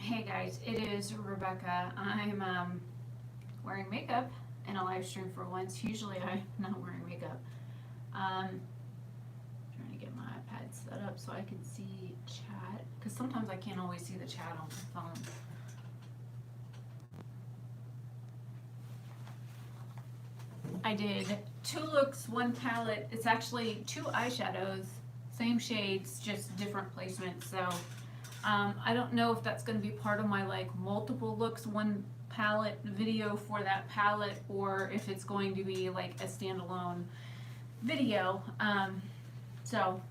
Hey guys, it is Rebecca. I'm wearing makeup in a live stream for once. Usually I'm not wearing makeup. Trying to get my iPad set up so I can see chat, because sometimes I can't always see the chat on my phone. I did 2 looks, 1 palette. It's actually 2 eyeshadows, same shades, just different placements. So I don't know if that's going to be part of my like multiple looks, 1 palette video for that palette, or if it's going to be like a standalone video. So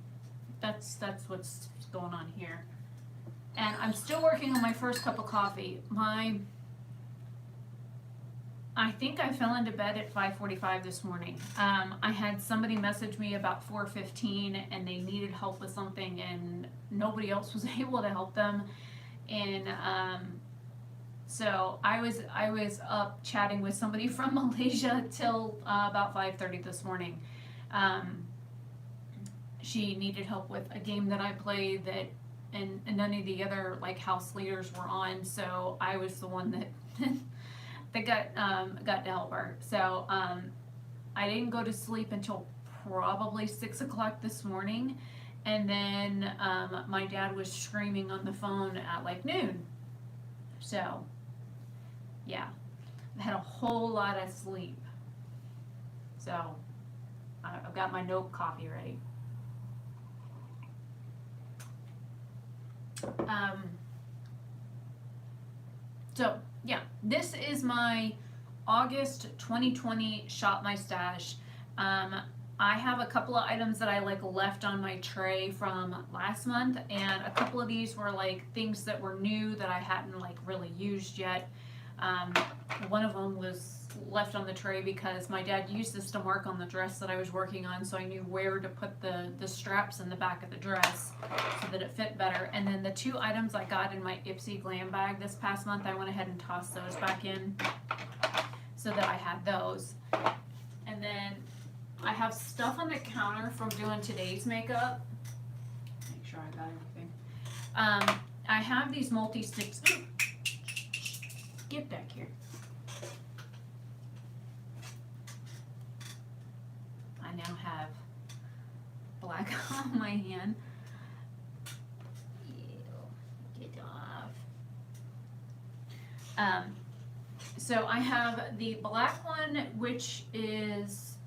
that's what's going on here. And I'm still working on my first cup of coffee. I think I fell into bed at 5:45 this morning. I had somebody message me about 4:15 and they needed help with something and nobody else was able to help them. And so I was up chatting with somebody from Malaysia till about 5:30 this morning. She needed help with a game that I played that and none of the other like house leaders were on, so I was the one that that got to help her. So I didn't go to sleep until probably 6 o'clock this morning, and then my dad was screaming on the phone at like noon. So yeah, I had a whole lot of sleep. So I've got my note coffee ready. So yeah, this is my August 2020 Shop My Stash. I have a couple of items that I like left on my tray from last month, and a couple of these were like things that were new that I hadn't like really used yet. One of them was left on the tray because my dad used this to mark on the dress that I was working on, so I knew where to put the straps in the back of the dress so that it fit better. And then the 2 items I got in my Ipsy glam bag this past month, I went ahead and tossed those back in so that I had those. And then I have stuff on the counter from doing today's makeup. Make sure I got everything. I have these multi-sticks. Get back here. I now have black on my hand. Ew, get off. So I have the black one, which is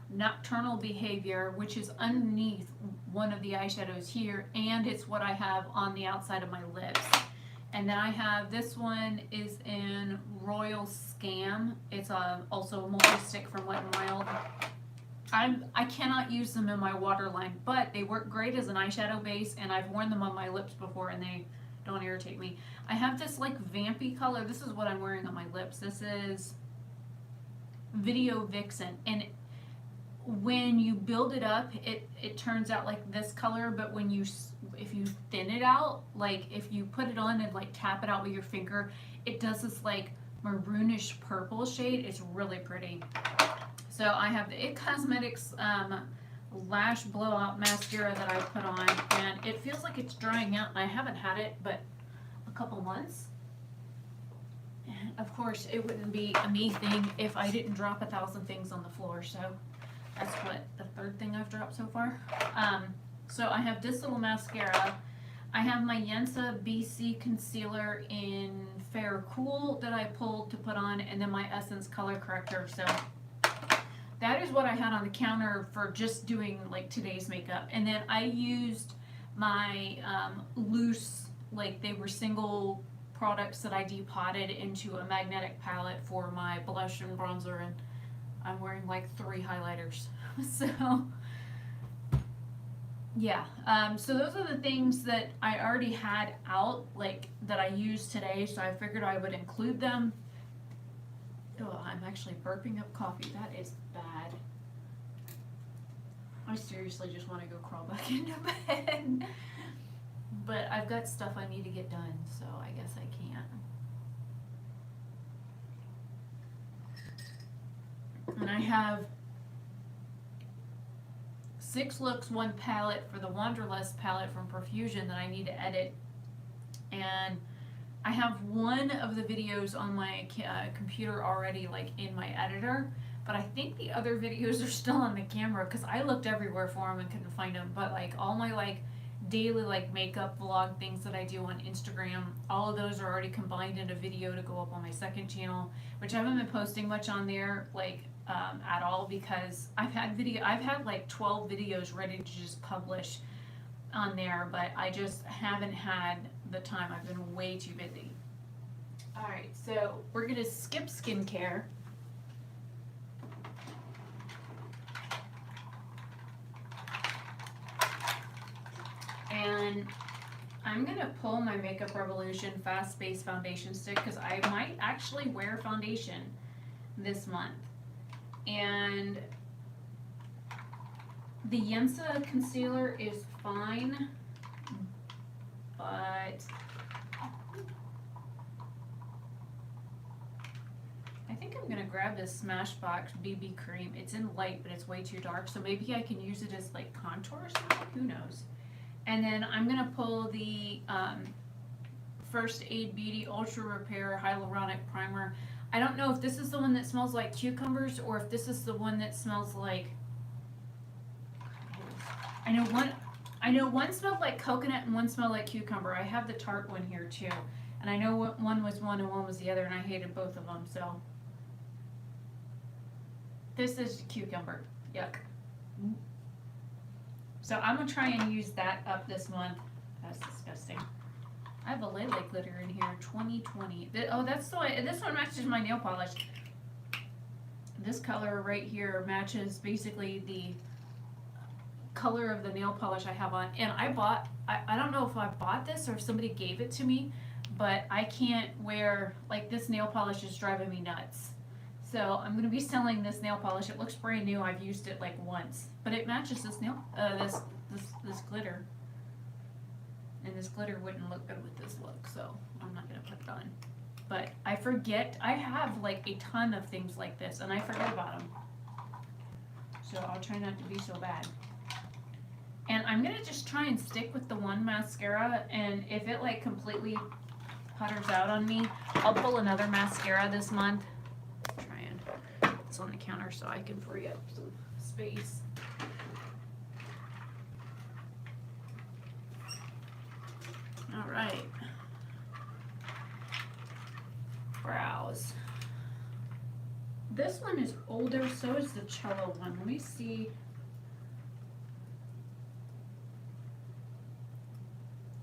Nocturnal Behavior, which is underneath one of the eyeshadows here, and it's what I have on the outside of my lips. And then I have this one is in Royal Scam. It's also a multi-stick from Wet n Wild. I cannot use them in my waterline, but they work great as an eyeshadow base, and I've worn them on my lips before and they don't irritate me. I have this like vampy color. This is what I'm wearing on my lips. This is Video Vixen, and when you build it up, it turns out like this color, but if you thin it out, like if you put it on and like tap it out with your finger, it does this like maroonish purple shade. It's really pretty. So I have the IT Cosmetics Lash Blowout Mascara that I put on, and it feels like it's drying out, and I haven't had it but a couple months. And of course, it wouldn't be a me thing if I didn't drop 1,000 things on the floor, so that's what the 3rd thing I've dropped so far. So I have this little mascara. I have my Yensa BC concealer in Fair Cool that I pulled to put on, and then my Essence color corrector. So that is what I had on the counter for just doing like today's makeup. And then I used my loose, like they were single products that I depotted into a magnetic palette for my blush and bronzer, and I'm wearing like 3 highlighters. So yeah, so those are the things that I already had out, like that I used today, so I figured I would include them. Oh, I'm actually burping up coffee. That is bad. I seriously just want to go crawl back into bed. But I've got stuff I need to get done, so I guess I can't. And I have 6 looks, 1 palette for the Wanderlust palette from Profusion that I need to edit. And I have one of the videos on my computer already, like in my editor, but I think the other videos are still on the camera because I looked everywhere for them and couldn't find them. But like all my like daily like makeup vlog things that I do on Instagram, all of those are already combined in a video to go up on my second channel, which I haven't been posting much on there like at all because I've had like 12 videos ready to just publish on there, but I just haven't had the time. I've been way too busy. Alright, so we're gonna skip skincare. And I'm gonna pull my Makeup Revolution Fast Base Foundation Stick because I might actually wear foundation this month. And the Yensa concealer is fine, but I think I'm gonna grab this Smashbox BB cream. It's in light, but it's way too dark, so maybe I can use it as like contour or something, who knows. And then I'm gonna pull the First Aid Beauty Ultra Repair Hyaluronic Primer. I don't know if this is the one that smells like cucumbers or if this is the one that smells like, I know one smelled like coconut and one smelled like cucumber. I have the Tarte one here too. And I know what one was one and one was the other, and I hated both of them, so. This is cucumber. Yuck. So I'm gonna try and use that up this month. That's disgusting. I have a Lele glitter in here, 2020. Oh, that's the one. This one matches my nail polish. This color right here matches basically the color of the nail polish I have on. And I don't know if I bought this or if somebody gave it to me, but I can't wear, like, this nail polish is driving me nuts. So I'm gonna be selling this nail polish. It looks brand new. I've used it like once, but it matches this this glitter. And this glitter wouldn't look good with this look, so I'm not gonna put it on. But I forget, I have like a ton of things like this, and I forget about them. So I'll try not to be so bad. And I'm gonna just try and stick with the one mascara, and if it like completely putters out on me, I'll pull another mascara this month. Try and, it's on the counter so I can free up some space. All right. Brows. This one is older, so is the Cello one. Let me see.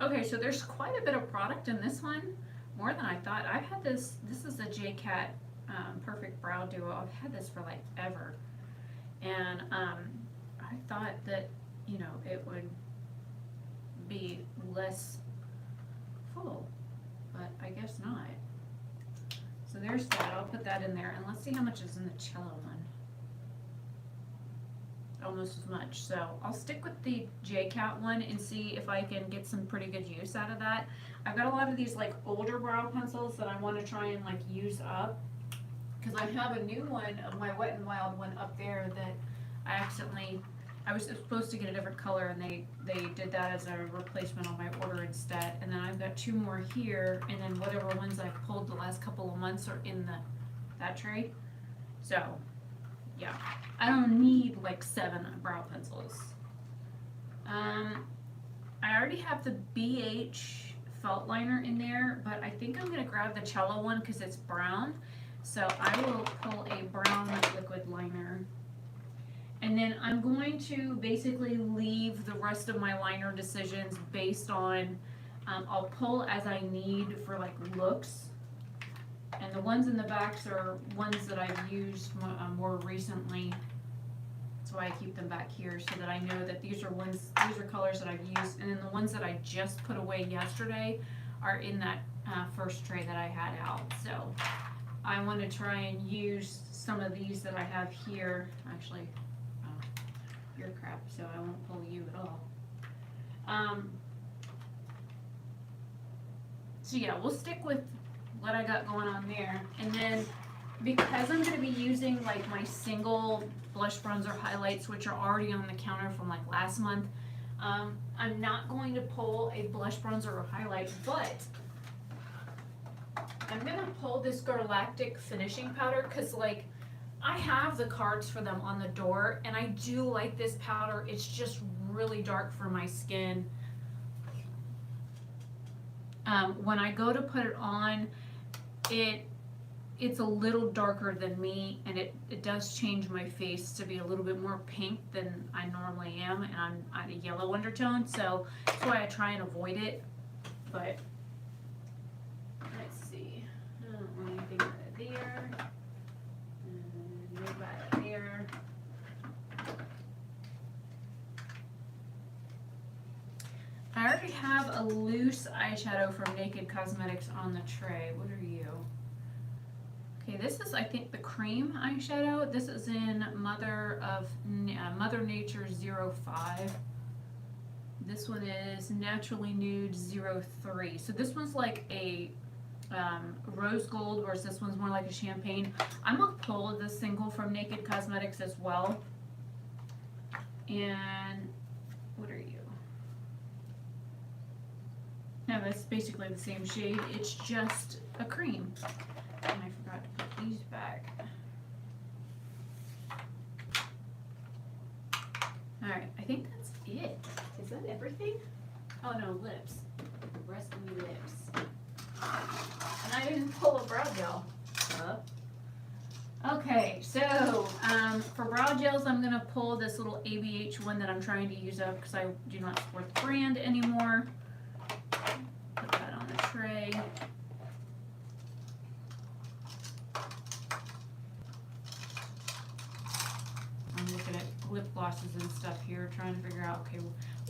Okay, so there's quite a bit of product in this one, more than I thought. I've had this is a JCat Perfect Brow Duo. I've had this for like ever. And I thought that, you know, it would be less full, but I guess not. So there's that. I'll put that in there, and let's see how much is in the Cello one. Almost as much. So I'll stick with the JCat one and see if I can get some pretty good use out of that. I've got a lot of these like older brow pencils that I want to try and like use up, because I have a new one of my Wet n Wild one up there that I was supposed to get a different color, and they did that as a replacement on my order instead. And then I've got 2 more here, and then whatever ones I've pulled the last couple of months are in that tray. So yeah, I don't need like 7 brow pencils. I already have the BH felt liner in there, but I think I'm gonna grab the Cello one because it's brown. So I will pull a brown liquid liner. And then I'm going to basically leave the rest of my liner decisions based on, I'll pull as I need for like looks. And the ones in the backs are ones that I've used more recently. That's why I keep them back here, so that I know that these are colors that I've used. And then the ones that I just put away yesterday are in that first tray that I had out. So I want to try and use some of these that I have here. Actually, you're crap, so I won't pull you at all. So yeah, we'll stick with what I got going on there. And then because I'm going to be using like my single blush bronzer highlights, which are already on the counter from like last month, I'm not going to pull a blush bronzer or highlight, but I'm gonna pull this Galactic finishing powder because like I have the cards for them on the door and I do like this powder. It's just really dark for my skin. When I go to put it on, it's a little darker than me, and it does change my face to be a little bit more pink than I normally am, and I'm at a yellow undertone, so that's why I try and avoid it. But let's see, I don't want anything out of there, and move out of there. I already have a loose eyeshadow from Naked Cosmetics on the tray. What are you? Okay, this is, I think, the cream eyeshadow. This is in Mother Nature 05. This one is Naturally Nude 03. So this one's like a rose gold, whereas this one's more like a champagne. I'm gonna pull this single from Naked Cosmetics as well. And what are you? No, that's basically the same shade. It's just a cream. And I forgot to put these back. Alright, I think that's it. Is that everything? Oh no, lips. The rest of the lips. And I didn't pull a brow gel up. Okay, so for brow gels, I'm going to pull this little ABH one that I'm trying to use up because I do not support the brand anymore. Put that on the tray. I'm looking at lip glosses and stuff here, trying to figure out, okay,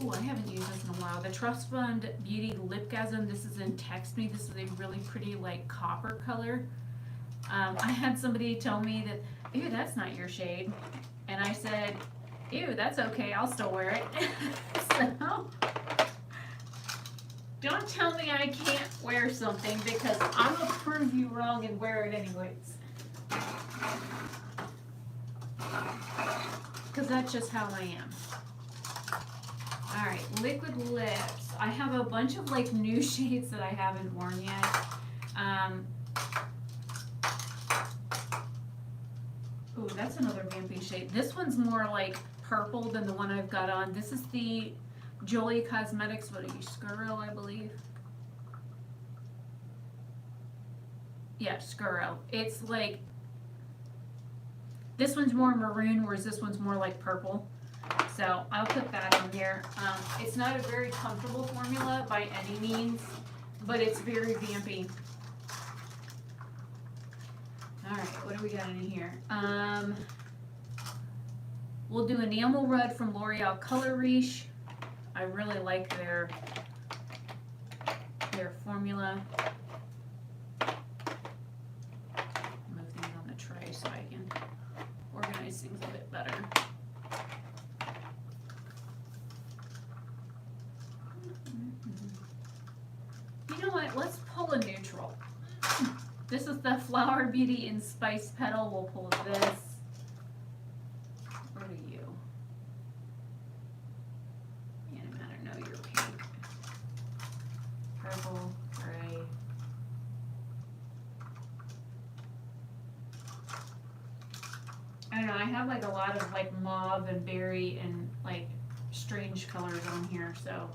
oh, I haven't used this in a while. The Trust Fund Beauty Lipgasm, this is in Text Me. This is a really pretty, like, copper color. I had somebody tell me that, ew, that's not your shade. And I said, ew, that's okay, I'll still wear it. So, don't tell me I can't wear something because I'm going to prove you wrong and wear it anyways. Because that's just how I am. Alright, liquid lips. I have a bunch of like new shades that I haven't worn yet. Ooh, that's another vampy shade. This one's more like purple than the one I've got on. This is the Jolie Cosmetics, what are you, Skuro, I believe? Yeah, Skuro. It's like, this one's more maroon, whereas this one's more like purple. So I'll put that on there. It's not a very comfortable formula by any means, but it's very vampy. Alright, what do we got in here? We'll do Enamel Red from L'Oreal Color Riche. I really like their formula. Move these on the tray so I can organize things a bit better. You know what? Let's pull a neutral. This is the Flower Beauty in Spice Petal. We'll pull this. What are you? Doesn't matter. No, you're pink. Purple, gray. I don't know. I have like a lot of like mauve and berry and like strange colors on here, so.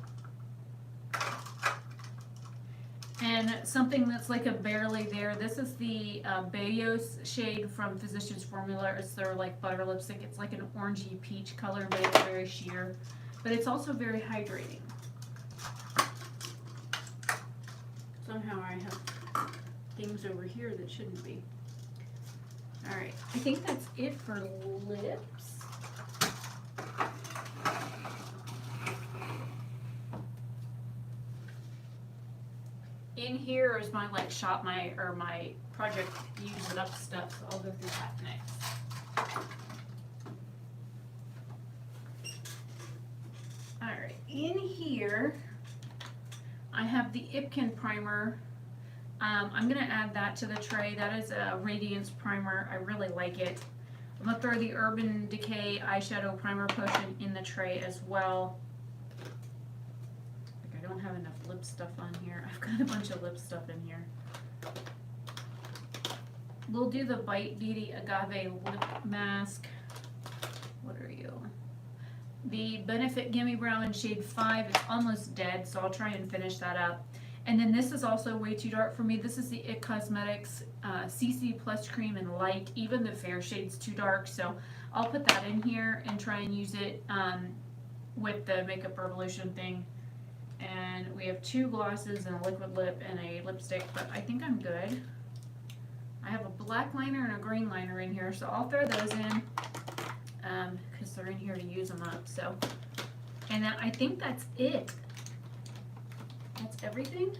And something that's like a barely there. This is the Bayos shade from Physicians Formula. It's their like butter lipstick. It's like an orangey peach color, but it's very sheer. But it's also very hydrating. Somehow I have things over here that shouldn't be. Alright, I think that's it for lips. In here is my like my project use it up stuff, so I'll go through that next. Alright, in here I have the Ipkin primer. I'm gonna add that to the tray. That is a Radiance primer. I really like it. I'm gonna throw the Urban Decay eyeshadow primer potion in the tray as well. I don't have enough lip stuff on here. I've got a bunch of lip stuff in here. We'll do the Bite Beauty Agave Lip Mask. What are you? The Benefit Gimme Brown in shade 5. It's almost dead, so I'll try and finish that up. And then this is also way too dark for me. This is the IT Cosmetics CC Plus Cream in Light. Even the fair shade's too dark, so I'll put that in here and try and use it with the Makeup Revolution thing. And we have 2 glosses and a liquid lip and a lipstick, but I think I'm good. I have a black liner and a green liner in here, so I'll throw those in because they're in here to use them up. So, and then I think that's it. That's everything.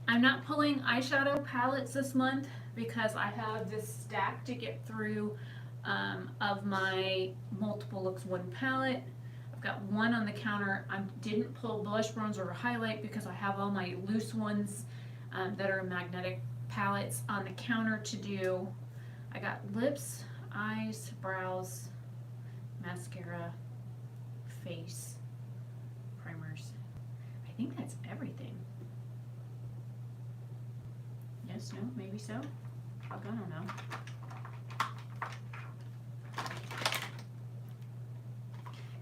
I'm not pulling eyeshadow palettes this month because I have this stack to get through of my Multiple Looks 1 palette. I've got 1 on the counter. I didn't pull blush, bronzer, or highlight because I have all my loose ones that are magnetic palettes on the counter to do. I got lips, eyes, brows, mascara, face, primers. I think that's everything. Yes, no, maybe so. I don't know.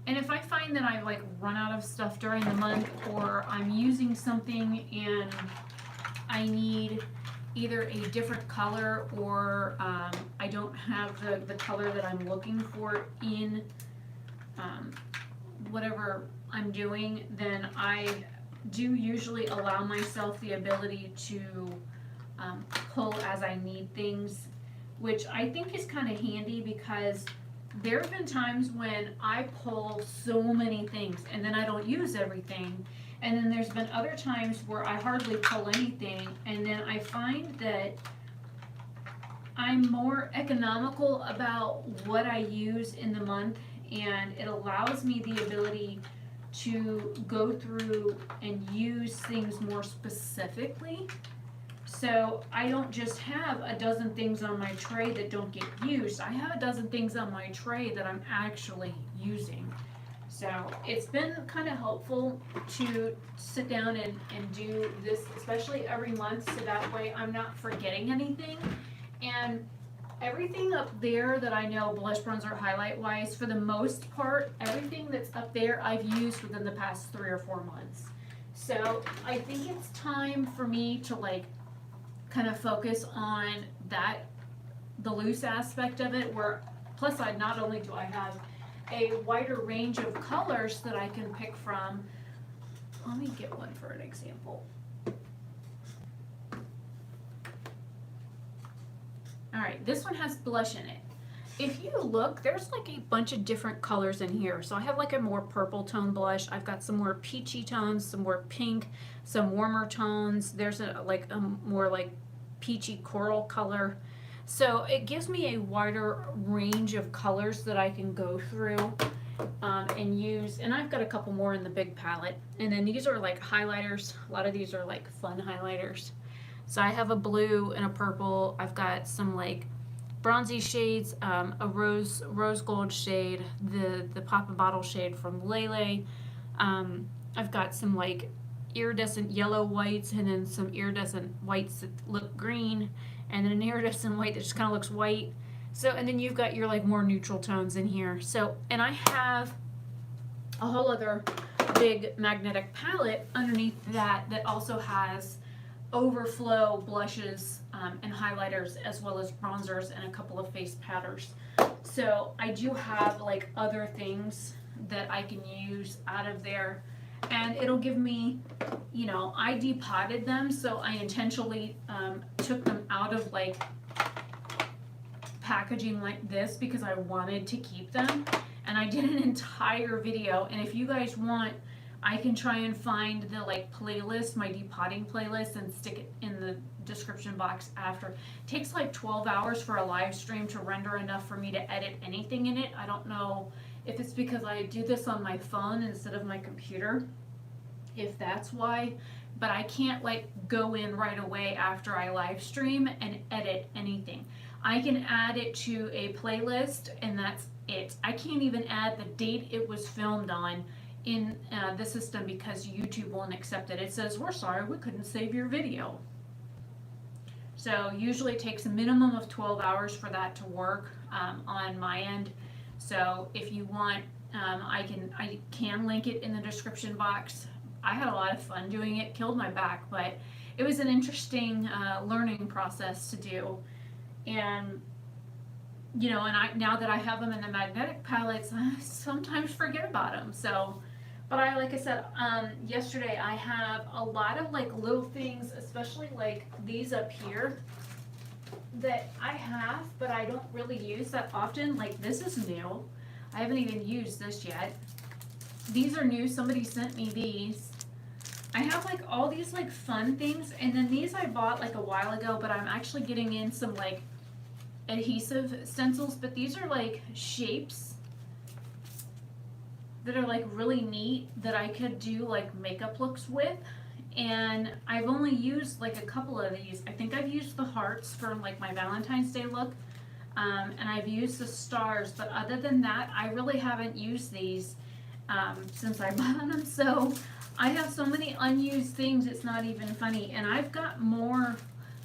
And if I find that I like run out of stuff during the month, or I'm using something and I need either a different color, or I don't have the color that I'm looking for in whatever I'm doing, then I do usually allow myself the ability to pull as I need things, which I think is kind of handy because there have been times when I pull so many things and then I don't use everything. And then there's been other times where I hardly pull anything, and then I find that I'm more economical about what I use in the month, and it allows me the ability to go through and use things more specifically. So I don't just have a dozen things on my tray that don't get used. I have a dozen things on my tray that I'm actually using. So it's been kind of helpful to sit down and do this, especially every month, so that way I'm not forgetting anything. And everything up there that I know blush, bronzer, highlight wise, for the most part, everything that's up there I've used within the past 3 or 4 months. So I think it's time for me to like kind of focus on that, the loose aspect of it, where plus I not only do I have a wider range of colors that I can pick from. Let me get one for an example. Alright, this one has blush in it. If you look, there's like a bunch of different colors in here. So I have like a more purple tone blush. I've got some more peachy tones, some more pink, some warmer tones. There's a more like peachy coral color. So it gives me a wider range of colors that I can go through and use. And I've got a couple more in the big palette. And then these are like highlighters. A lot of these are like fun highlighters. So I have a blue and a purple. I've got some like bronzy shades, a rose gold shade, the Pop and Bottle shade from Lele. I've got some like iridescent yellow whites, and then some iridescent whites that look green, and then an iridescent white that just kind of looks white. So, and then you've got your like more neutral tones in here. So, and I have a whole other big magnetic palette underneath that also has overflow blushes and highlighters, as well as bronzers and a couple of face powders. So I do have like other things that I can use out of there, and it'll give me, you know, I depotted them, so I intentionally took them out of like packaging like this because I wanted to keep them, and I did an entire video. And if you guys want, I can try and find the like playlist, my depotting playlist, and stick it in the description box after. It takes like 12 hours for a live stream to render enough for me to edit anything in it. I don't know if it's because I do this on my phone instead of my computer, if that's why, but I can't like go in right away after I live stream and edit anything. I can add it to a playlist, and that's it. I can't even add the date it was filmed on in the system because YouTube won't accept it. It says, "We're sorry, we couldn't save your video." So usually it takes a minimum of 12 hours for that to work on my end. So if you want, I can link it in the description box. I had a lot of fun doing it, killed my back, but it was an interesting learning process to do. And and now that I have them in the magnetic palettes, I sometimes forget about them. So, but like I said, yesterday I have a lot of like little things, especially like these up here that I have, but I don't really use that often. Like this is new. I haven't even used this yet. These are new. Somebody sent me these. I have like all these like fun things, and then these I bought like a while ago, but I'm actually getting in some like adhesive stencils, but these are like shapes that are like really neat that I could do like makeup looks with. And I've only used like a couple of these. I think I've used the hearts for like my Valentine's Day look, and I've used the stars, but other than that I really haven't used these since I bought them. So I have so many unused things, it's not even funny. And I've got more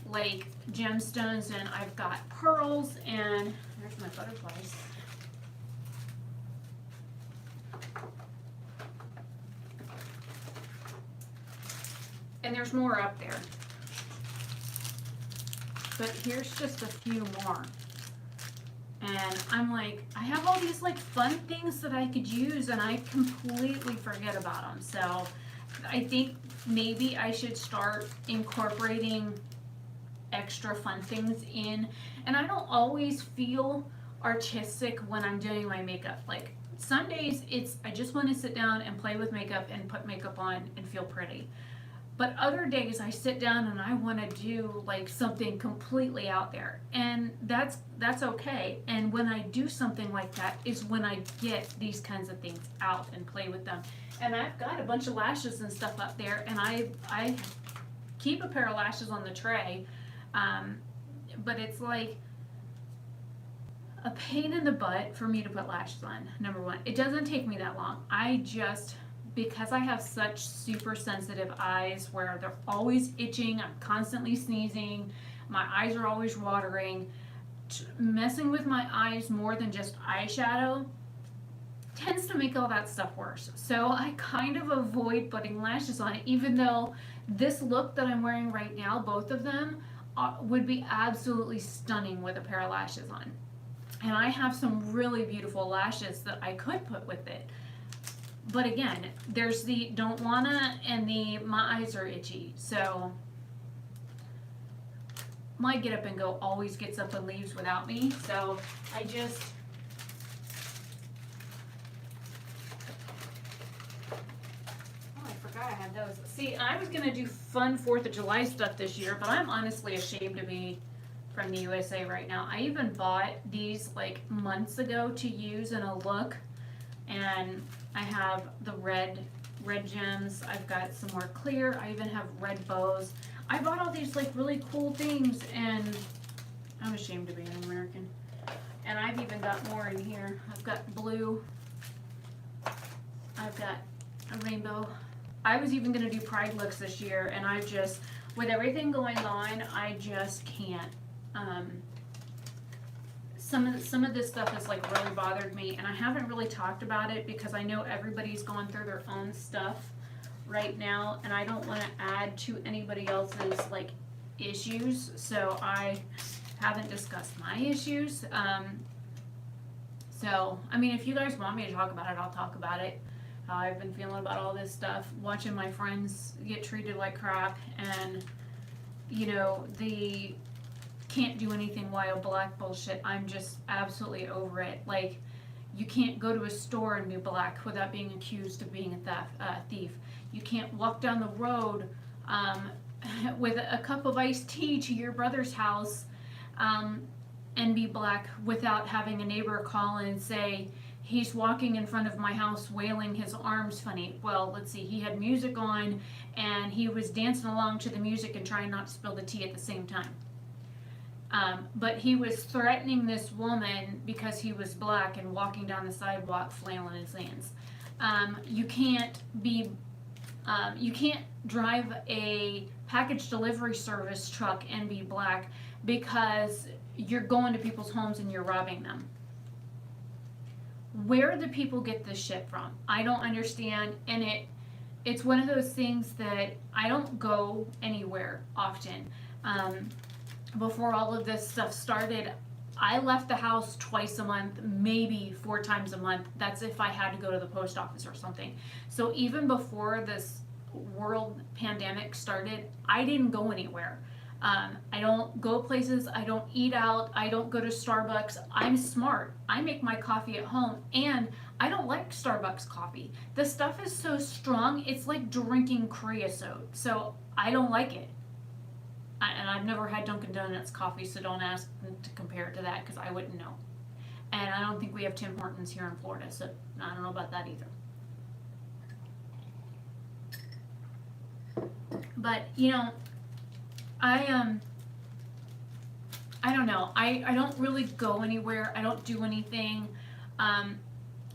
like gemstones, and I've got pearls, and there's my butterflies. And there's more up there. But here's just a few more. And I'm like, I have all these like fun things that I could use, and I completely forget about them. So I think maybe I should start incorporating extra fun things in. And I don't always feel artistic when I'm doing my makeup. Like some days I just want to sit down and play with makeup and put makeup on and feel pretty. But other days I sit down and I want to do like something completely out there, and that's okay. And when I do something like that is when I get these kinds of things out and play with them. And I've got a bunch of lashes and stuff up there, and I keep a pair of lashes on the tray, but it's like a pain in the butt for me to put lashes on. Number one, it doesn't take me that long. Because I have such super sensitive eyes where they're always itching, I'm constantly sneezing, my eyes are always watering, messing with my eyes more than just eyeshadow tends to make all that stuff worse. So I kind of avoid putting lashes on it, even though this look that I'm wearing right now, both of them, would be absolutely stunning with a pair of lashes on. And I have some really beautiful lashes that I could put with it. But again, there's the don't wanna and the my eyes are itchy. So my get up and go always gets up and leaves without me. So I just I forgot I had those. See, I was gonna do fun 4th of July stuff this year, but I'm honestly ashamed to be from the USA right now. I even bought these like months ago to use in a look, and I have the red gems. I've got some more clear. I even have red bows. I bought all these like really cool things, and I'm ashamed to be an American. And I've even got more in here. I've got blue. I've got a rainbow. I was even gonna do pride looks this year, and I just, with everything going on, I just can't. Some of this stuff has like really bothered me, and I haven't really talked about it because I know everybody's going through their own stuff right now, and I don't want to add to anybody else's like issues, so I haven't discussed my issues. So I mean, if you guys want me to talk about it, I'll talk about it. How I've been feeling about all this stuff, watching my friends get treated like crap, and the can't do anything wild black bullshit. I'm just absolutely over it. Like, you can't go to a store and be black without being accused of being a thief. You can't walk down the road with a cup of iced tea to your brother's house and be black without having a neighbor call and say, he's walking in front of my house wailing his arms funny. Well, let's see, he had music on and he was dancing along to the music and trying not to spill the tea at the same time. But he was threatening this woman because he was black and walking down the sidewalk flailing his hands. You can't be You can't drive a package delivery service truck and be black because you're going to people's homes and you're robbing them. Where do people get this shit from? I don't understand, and it's one of those things that I don't go anywhere often. Before all of this stuff started, I left the house twice a month, maybe 4 times a month. That's if I had to go to the post office or something. So even before this world pandemic started, I didn't go anywhere. I don't go places, I don't eat out, I don't go to Starbucks. I'm smart. I make my coffee at home, and I don't like Starbucks coffee. The stuff is so strong, it's like drinking creosote. So I don't like it. And I've never had Dunkin' Donuts coffee, so don't ask to compare it to that because I wouldn't know. And I don't think we have Tim Hortons here in Florida, so I don't know about that either. But, you know, I don't know. I don't really go anywhere. I don't do anything.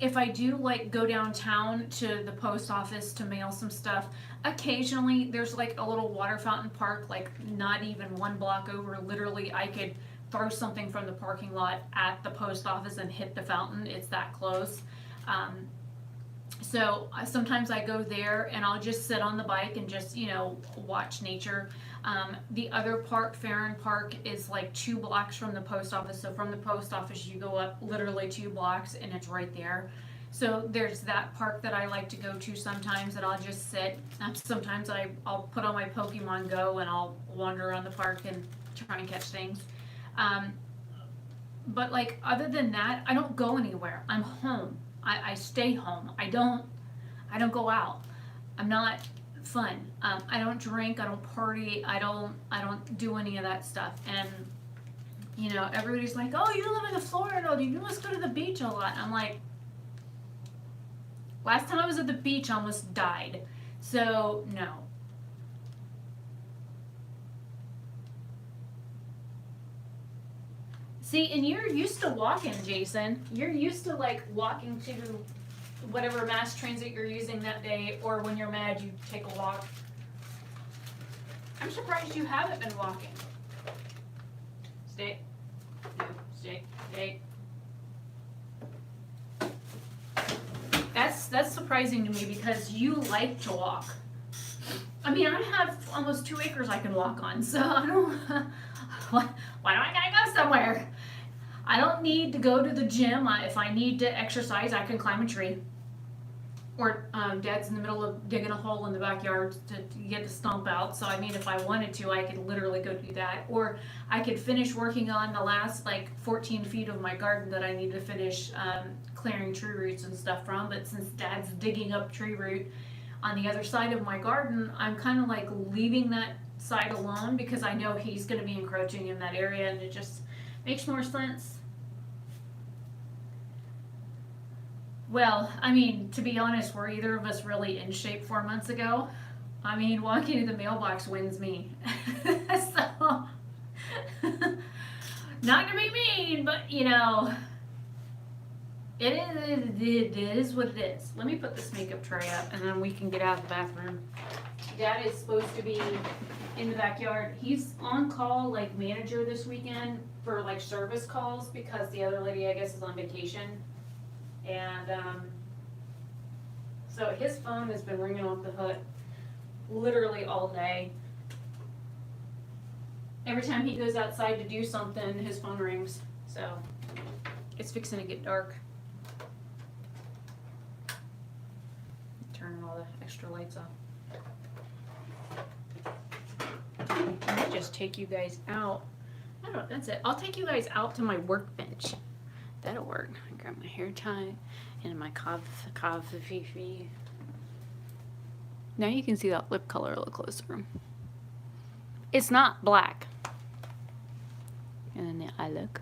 If I do like go downtown to the post office to mail some stuff, occasionally there's like a little water fountain park, like not even 1 block over. Literally, I could throw something from the parking lot at the post office and hit the fountain. It's that close. So sometimes I go there and I'll just sit on the bike and just, you know, watch nature. The other park, Farron Park, is like 2 blocks from the post office. So from the post office, you go up literally 2 blocks and it's right there. So there's that park that I like to go to sometimes, and I'll just sit. Sometimes I'll put on my Pokemon Go and I'll wander around the park and try and catch things. But like other than that, I don't go anywhere. I'm home. I stay home. I don't go out. I'm not fun. I don't drink. I don't party. I don't do any of that stuff. And you know, everybody's like, "Oh, you live in Florida. You must go to the beach a lot." I'm like, last time I was at the beach, I almost died. So no. See, and you're used to walking, Jason. You're used to like walking to whatever mass transit you're using that day, or when you're mad, you take a walk. I'm surprised you haven't been walking. Stay. No, stay. Stay. That's surprising to me because you like to walk. I mean, I have almost 2 acres I can walk on, so I don't. Why do I gotta go somewhere? I don't need to go to the gym. If I need to exercise, I can climb a tree. Or Dad's in the middle of digging a hole in the backyard to get the stump out. So I mean, if I wanted to, I could literally go do that. Or I could finish working on the last like 14 feet of my garden that I need to finish clearing tree roots and stuff from. But since Dad's digging up tree root on the other side of my garden, I'm kind of like leaving that side alone because I know he's going to be encroaching in that area, and it just makes more sense. Well, I mean, to be honest, were either of us really in shape 4 months ago? I mean, walking to the mailbox wins me. So, not gonna be mean, but you know, it is what it is. Let me put this makeup tray up and then we can get out of the bathroom. Dad is supposed to be in the backyard. He's on call like manager this weekend for like service calls because the other lady I guess is on vacation. And so his phone has been ringing off the hook literally all day. Every time he goes outside to do something, his phone rings. So it's fixing to get dark. Turning all the extra lights off. I might just take you guys out. I don't, that's it. I'll take you guys out to my workbench. That'll work. I grab my hair tie and my coffee. Now you can see that lip color a little closer. It's not black. And then the eye look.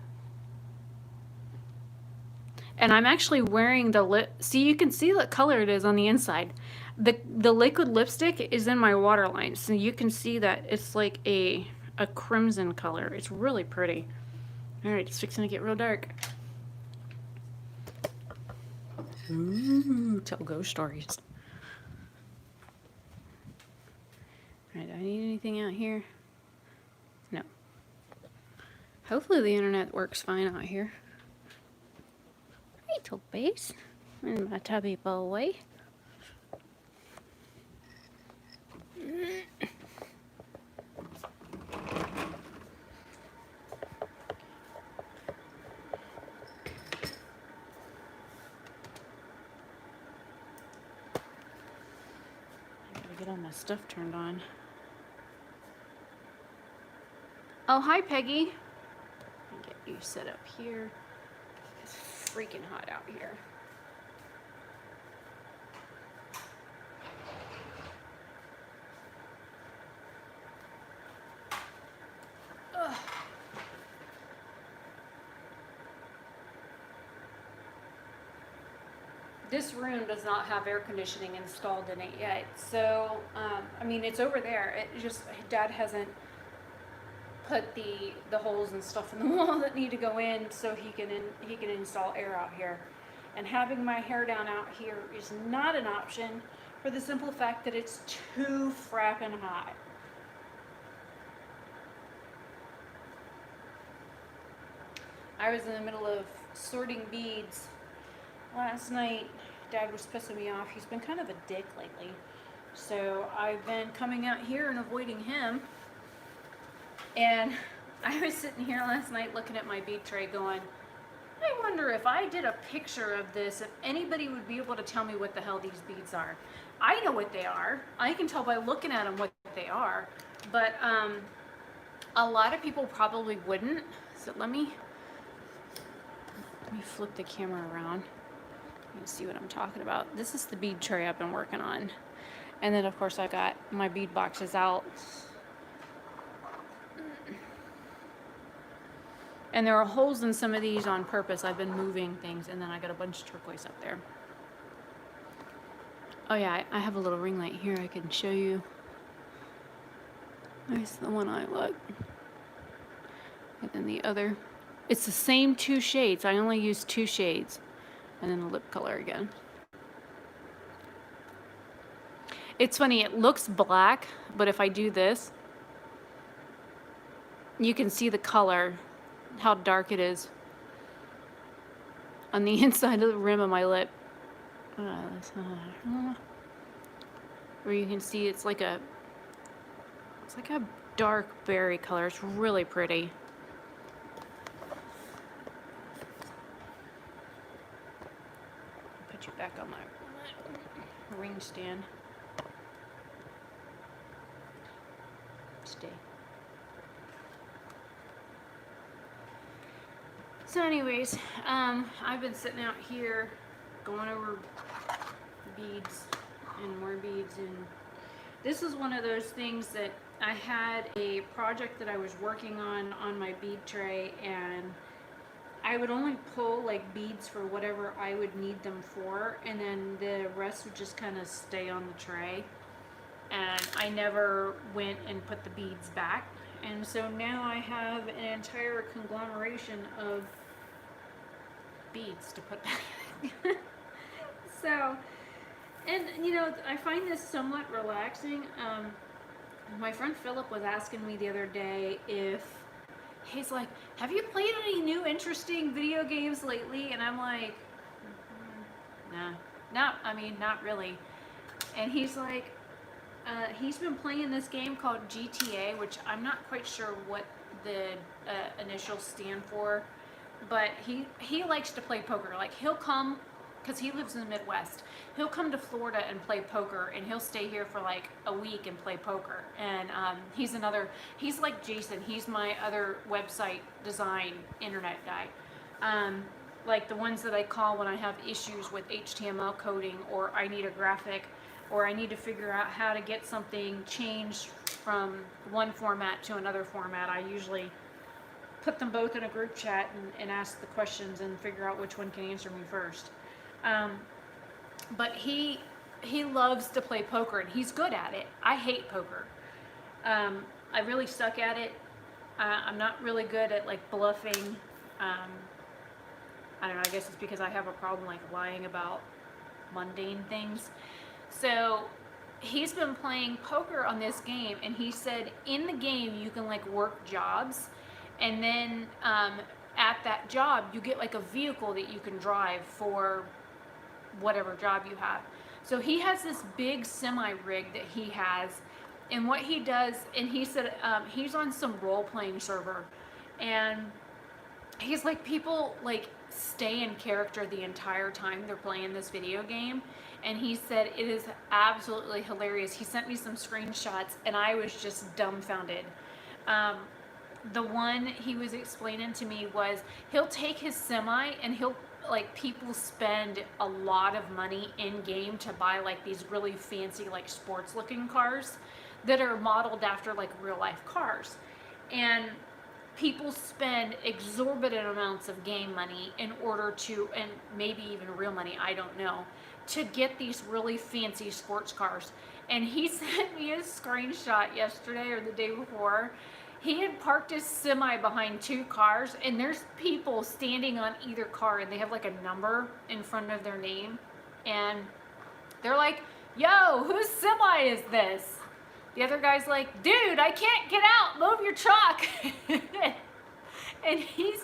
And I'm actually wearing the lip. See, you can see what color it is on the inside. The liquid lipstick is in my waterline, so you can see that it's like a crimson color. It's really pretty. All right, it's fixing to get real dark. Ooh, tell ghost stories. Alright, do I need anything out here? No. Hopefully the internet works fine out here. Hey, Tobias. And my tubby boy. Get all my stuff turned on. Oh, hi, Peggy. Let me get you set up here. It's freaking hot out here. Ugh. This room does not have air conditioning installed in it yet, so I mean it's over there. It just Dad hasn't put the holes and stuff in the wall that need to go in, so he can install air out here. And having my hair down out here is not an option for the simple fact that it's too frackin' hot. I was in the middle of sorting beads last night. Dad was pissing me off. He's been kind of a dick lately. So I've been coming out here and avoiding him. And I was sitting here last night looking at my bead tray going, I wonder if I did a picture of this, if anybody would be able to tell me what the hell these beads are. I know what they are. I can tell by looking at them what they are. But a lot of people probably wouldn't. So let me flip the camera around. You can see what I'm talking about. This is the bead tray I've been working on. And then of course I got my bead boxes out. And there are holes in some of these on purpose. I've been moving things, and then I got a bunch of turquoise up there. Oh yeah, I have a little ring light here I can show you. There's the one I like. And then the other. It's the same two shades. I only use two shades. And then the lip color again. It's funny, it looks black, but if I do this, you can see the color, how dark it is on the inside of the rim of my lip. Where you can see it's like a dark berry color. It's really pretty. Put you back on my ring stand. Stay. So anyways, I've been sitting out here going over beads and more beads, and this is one of those things that I had a project that I was working on my bead tray, and I would only pull like beads for whatever I would need them for, and then the rest would just kind of stay on the tray, and I never went and put the beads back. And so now I have an entire conglomeration of beads to put back. So, and you know, I find this somewhat relaxing. My friend Philip was asking me the other day if, he's like, have you played any new interesting video games lately? And I'm like, nah, not really. And he's like, he's been playing this game called GTA, which I'm not quite sure what the initials stand for, but he likes to play poker. Like, he'll come, because he lives in the Midwest, he'll come to Florida and play poker, and he'll stay here for like a week and play poker. And he's like Jason, he's my other website design internet guy. Like the ones that I call when I have issues with HTML coding, or I need a graphic, or I need to figure out how to get something changed from one format to another format. I usually put them both in a group chat and ask the questions and figure out which one can answer me first. But he loves to play poker, and he's good at it. I hate poker. I really suck at it. I'm not really good at like bluffing. I don't know, I guess it's because I have a problem like lying about mundane things. So he's been playing poker on this game, and he said in the game you can like work jobs, and then at that job you get like a vehicle that you can drive for whatever job you have. So he has this big semi rig that he has, and what he does, and he said he's on some role playing server, and he's like, people like stay in character the entire time they're playing this video game, and he said it is absolutely hilarious. He sent me some screenshots and I was just dumbfounded. The one he was explaining to me was he'll take his semi and he'll like, people spend a lot of money in game to buy like these really fancy like sports looking cars that are modeled after like real life cars, and people spend exorbitant amounts of game money in order to, and maybe even real money, I don't know, to get these really fancy sports cars. And he sent me a screenshot yesterday or the day before. He had parked his semi behind two cars, and there's people standing on either car, and they have like a number in front of their name, and they're like, yo, whose semi is this? The other guy's like, dude, I can't get out, move your truck. And he's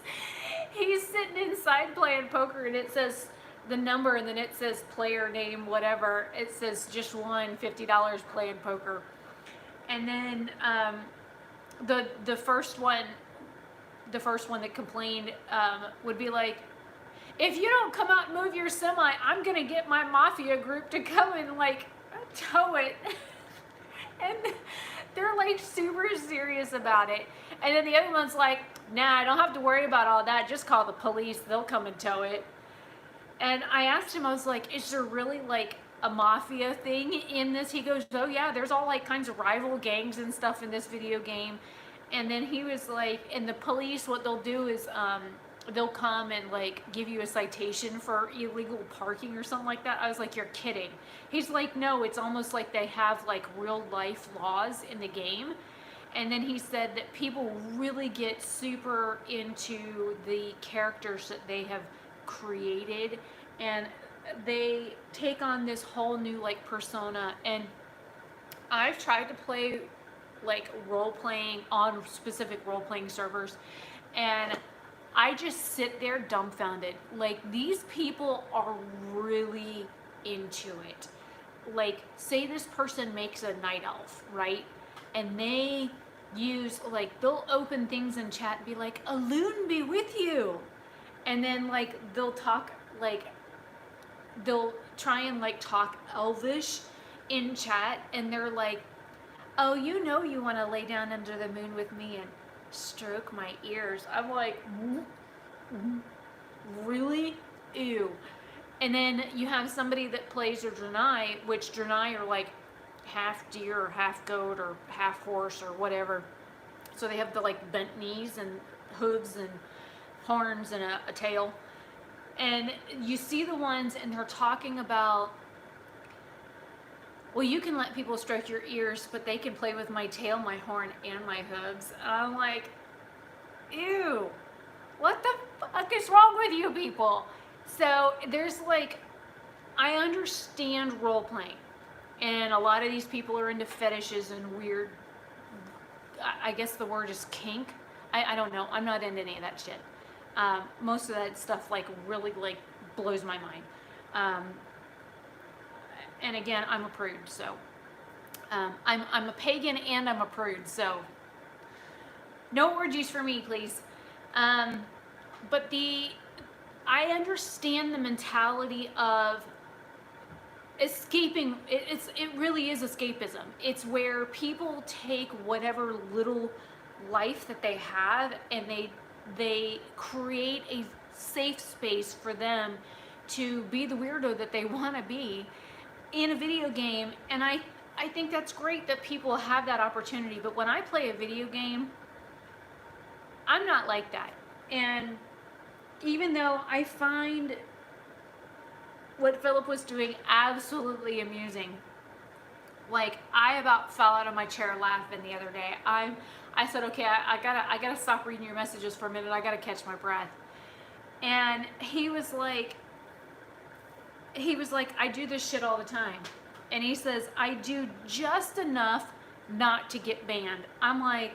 sitting inside playing poker, and it says the number, and then it says player name, whatever. It says just won $50 playing poker. And then the first one that complained would be like, if you don't come out and move your semi, I'm gonna get my mafia group to come and like tow it. And they're like super serious about it. And then the other one's like, nah, I don't have to worry about all that. Just call the police. They'll come and tow it. And I asked him, I was like, is there really like a mafia thing in this? He goes, oh yeah, there's all like kinds of rival gangs and stuff in this video game. And then he was like, and the police, what they'll do is they'll come and like give you a citation for illegal parking or something like that. I was like, you're kidding. He's like, no, it's almost like they have like real life laws in the game. And then he said that people really get super into the characters that they have created, and they take on this whole new like persona. And I've tried to play like role playing on specific role playing servers, and I just sit there dumbfounded. Like, these people are really into it. Like, say this person makes a night elf, right? And they use, like, they'll open things in chat and be like, a loon be with you. And then, like, they'll talk, like, they'll try and, like, talk Elvish in chat. And they're like, oh, you know you want to lay down under the moon with me and stroke my ears. I'm like, really? Ew. And then you have somebody that plays a Draenei, which Draenei are like half deer or half goat or half horse or whatever. So they have the like bent knees and hooves and horns and a tail. And you see the ones, and they're talking about, well, you can let people stroke your ears, but they can play with my tail, my horn, and my hooves. And I'm like, ew, what the fuck is wrong with you people? So there's like, I understand role playing, and a lot of these people are into fetishes and weird, I guess the word is kink. I don't know. I'm not into any of that shit. Most of that stuff like really like blows my mind. And again, I'm a prude, so I'm a pagan and I'm a prude, so no orgies for me, please. But I understand the mentality of escaping. It really is escapism. It's where people take whatever little life that they have, and they create a safe space for them to be the weirdo that they want to be in a video game. And I think that's great that people have that opportunity. But when I play a video game, I'm not like that. And even though I find what Philip was doing absolutely amusing, like, I about fell out of my chair laughing the other day. I said, okay, I gotta stop reading your messages for a minute. I gotta catch my breath. And he was like, I do this shit all the time. And he says, I do just enough not to get banned. I'm like,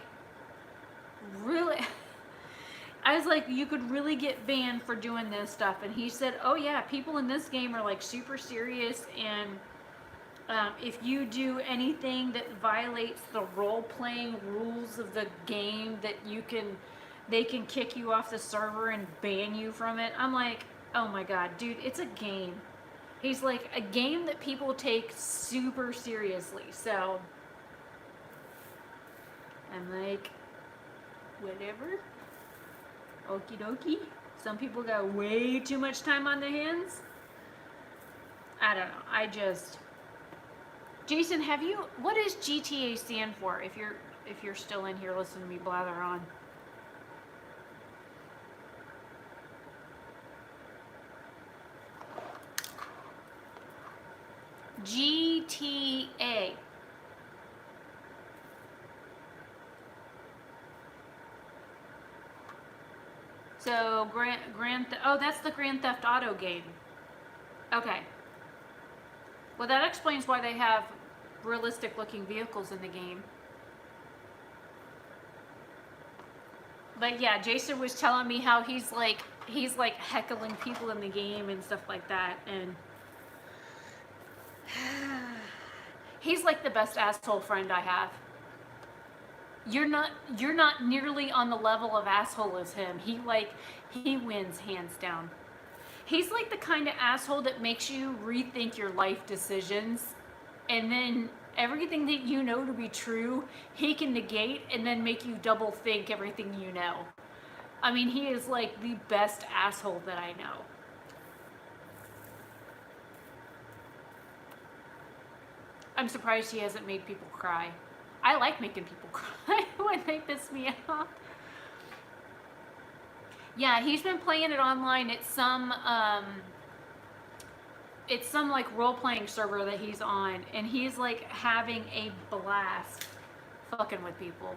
really? I was like, you could really get banned for doing this stuff. And he said, oh yeah, people in this game are like super serious, and if you do anything that violates the role-playing rules of the game, that they can kick you off the server and ban you from it. I'm like, oh my god, dude, it's a game. He's like, a game that people take super seriously. So I'm like, whatever. Okie dokie. Some people got way too much time on their hands. I don't know. Jason, what does GTA stand for? If you're still in here listening to me blather on. GTA. So that's the Grand Theft Auto game. Okay. Well, that explains why they have realistic looking vehicles in the game. But yeah, Jason was telling me how he's like heckling people in the game and stuff like that, and he's like the best asshole friend I have. You're not nearly on the level of asshole as him. He wins hands down. He's like the kind of asshole that makes you rethink your life decisions, and then everything that you know to be true, he can negate and then make you double think everything you know. I mean, he is like the best asshole that I know. I'm surprised he hasn't made people cry. I like making people cry when they piss me off. Yeah, he's been playing it online. It's some like role-playing server that he's on, and he's like having a blast fucking with people.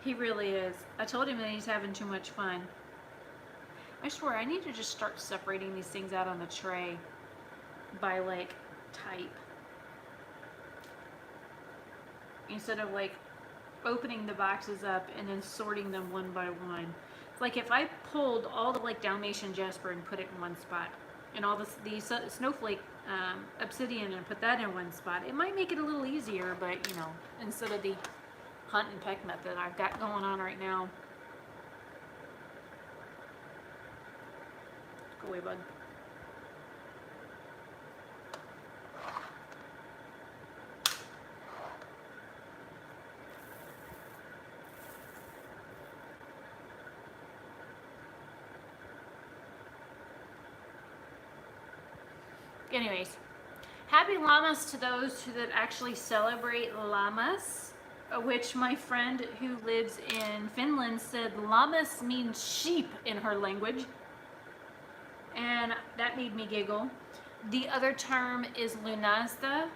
He really is. I told him that he's having too much fun. I swear, I need to just start separating these things out on the tray by like type, instead of like opening the boxes up and then sorting them one by one. It's like if I pulled all the like Dalmatian jasper and put it in one spot, and all these snowflake obsidian and put that in one spot, it might make it a little easier, but you know, instead of the hunt and peck method I've got going on right now. Go away, bud. Anyways, happy Llamas to those that actually celebrate Llamas, which my friend who lives in Finland said Llamas means sheep in her language, and that made me giggle. The other term is lunazda.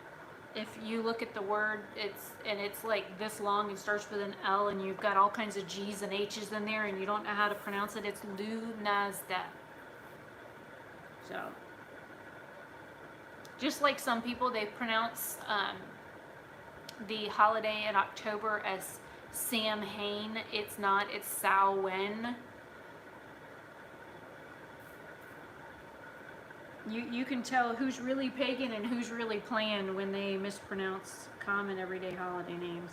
If you look at the word, it's like this long and starts with an L, and you've got all kinds of G's and H's in there, and you don't know how to pronounce it. It's lunazda. So, just like some people, they pronounce the holiday in October as Samhain. It's not, it's Samhain. You can tell who's really pagan and who's really planned when they mispronounce common everyday holiday names.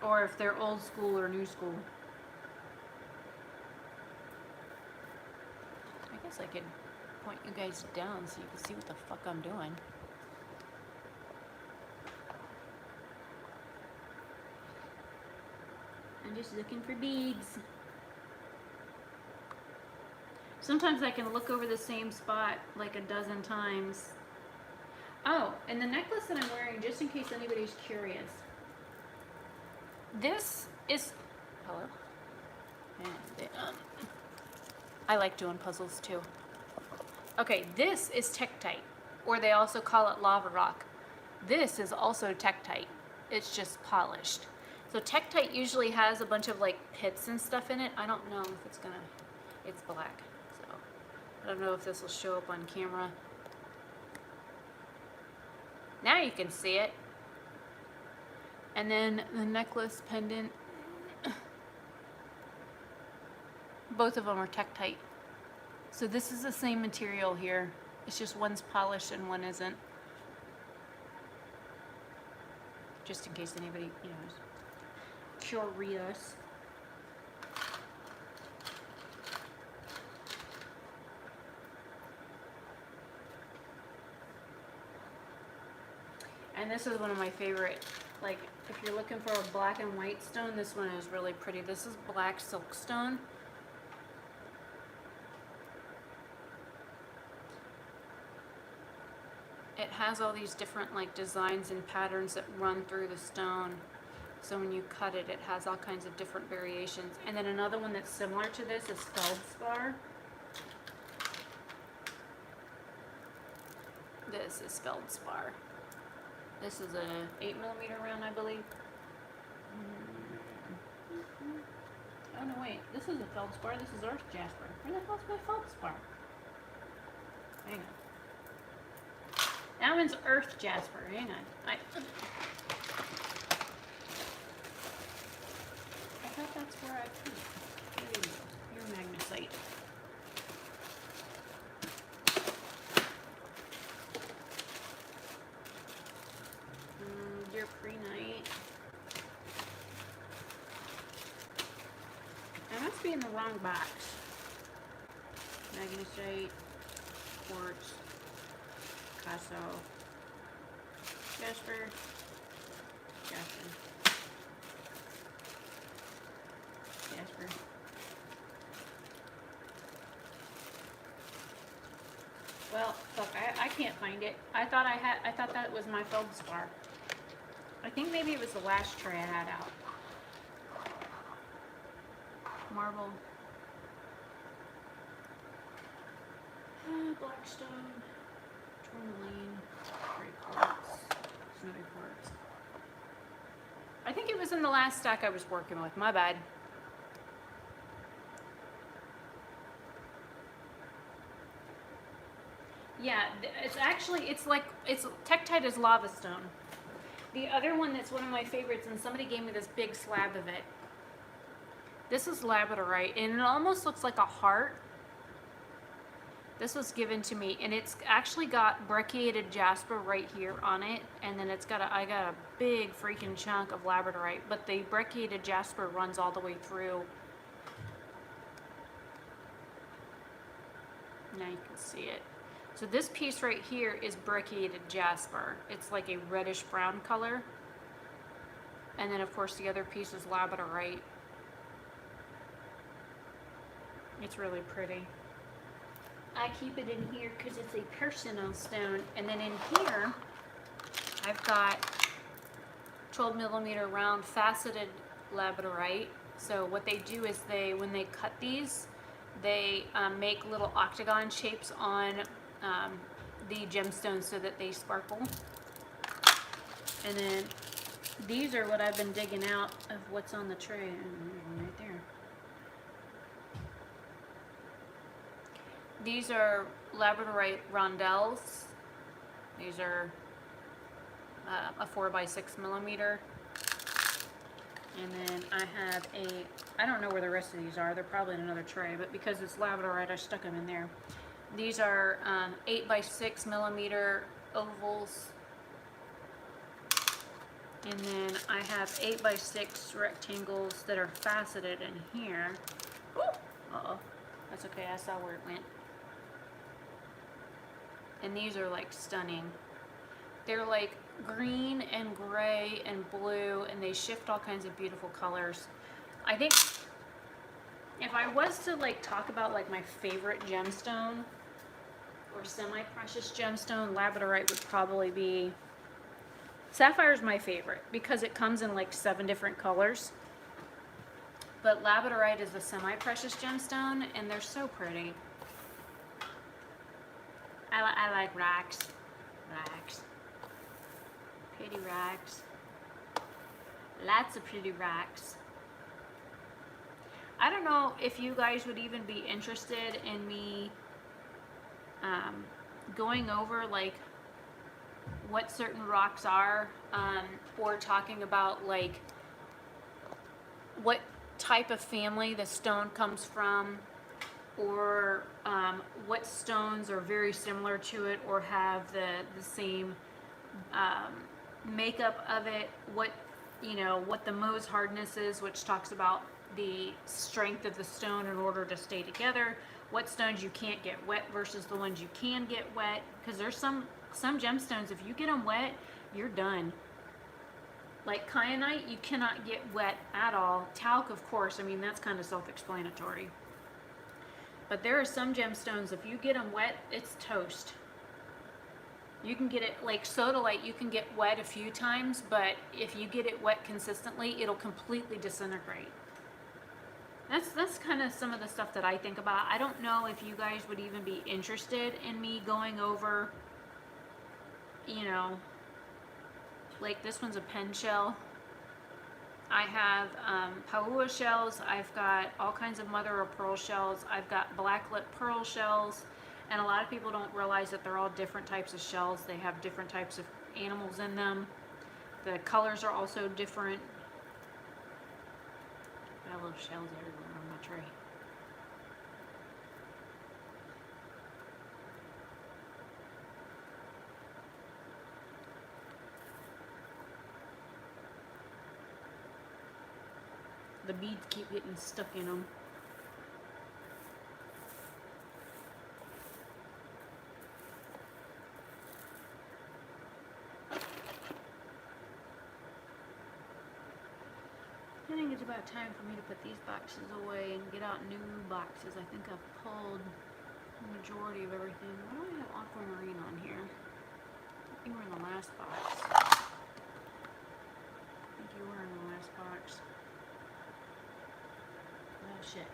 Or if they're old school or new school. I guess I could point you guys down so you can see what the fuck I'm doing. I'm just looking for beads. Sometimes I can look over the same spot like a dozen times. Oh, and the necklace that I'm wearing, just in case anybody's curious. This is, hello? And, I like doing puzzles too. Okay, this is Tektite, or they also call it lava rock. This is also Tektite. It's just polished. So Tektite usually has a bunch of like pits and stuff in it. I don't know if it's gonna, it's black. So, don't know if this will show up on camera. Now you can see it. And then the necklace pendant. Both of them are Tektite. So this is the same material here. It's just one's polished and one isn't. Just in case anybody, you know, is curious. And this is one of my favorite, like, if you're looking for a black and white stone, this one is really pretty. This is black silkstone. It has all these different like designs and patterns that run through the stone. So when you cut it, it has all kinds of different variations. And then another one that's similar to this is feldspar. This is feldspar. This is a 8mm round, I believe. Oh no, wait. This is a feldspar. This is earth jasper. Where the hell's my feldspar? Hang on. That one's earth jasper. Hang on. I thought that's where I put it. There you go. Your magnesite. Your pre-night. I must be in the wrong box. Magnesite, quartz, Picasso, Jasper, Jasper, Jasper. Well, look, I can't find it. I thought that was my feldspar. I think maybe it was the last tray I had out. Marble. Blackstone. Tourmaline. Gray quartz. Snowy quartz. I think it was in the last stack I was working with. My bad. Yeah, it's actually, it's Tektite is lava stone. The other one that's one of my favorites, and somebody gave me this big slab of it. This is labradorite, and it almost looks like a heart. This was given to me, and it's actually got brecciated jasper right here on it, and then I got a big freaking chunk of labradorite, but the brecciated jasper runs all the way through. Now you can see it. So this piece right here is brecciated jasper. It's like a reddish brown color. And then of course the other piece is labradorite. It's really pretty. I keep it in here because it's a personal stone. And then in here, I've got 12mm round faceted labradorite. So what they do is when they cut these, they make little octagon shapes on the gemstones so that they sparkle. And then these are what I've been digging out of what's on the tray. Right there. These are labradorite rondelles. These are a 4x6mm. And then I have I don't know where the rest of these are. They're probably in another tray, but because it's labradorite, I stuck them in there. These are 8x6mm ovals. And then I have 8x6 rectangles that are faceted in here. Uh-oh. That's okay, I saw where it went. And these are like stunning. They're like green and gray and blue, and they shift all kinds of beautiful colors. I think if I was to like talk about like my favorite gemstone or semi-precious gemstone, labradorite would probably be. Sapphire is my favorite because it comes in like 7 different colors. But labradorite is the semi-precious gemstone, and they're so pretty. I like racks. Racks. Pretty racks. Lots of pretty racks. I don't know if you guys would even be interested in me going over like what certain rocks are, or talking about like what type of family the stone comes from, or what stones are very similar to it or have the same makeup of it, what what the Mohs hardness is, which talks about the strength of the stone in order to stay together, what stones you can't get wet versus the ones you can get wet, because there's some gemstones, if you get them wet, you're done. Like kyanite, you cannot get wet at all. Talc, of course, I mean, that's kind of self-explanatory. But there are some gemstones, if you get them wet, it's toast. You can get it, like sodalite, you can get wet a few times, but if you get it wet consistently, it'll completely disintegrate. That's kind of some of the stuff that I think about. I don't know if you guys would even be interested in me going over, like this one's a pen shell. I have Paua shells, I've got all kinds of mother of pearl shells, I've got blacklit pearl shells, and a lot of people don't realize that they're all different types of shells. They have different types of animals in them. The colors are also different. Got little shells everywhere on my tray. The beads keep getting stuck in them. I think it's about time for me to put these boxes away and get out new boxes. I think I've pulled the majority of everything. Why do I have aquamarine on here? I think we're in the last box. I think you were in the last box. Oh shit.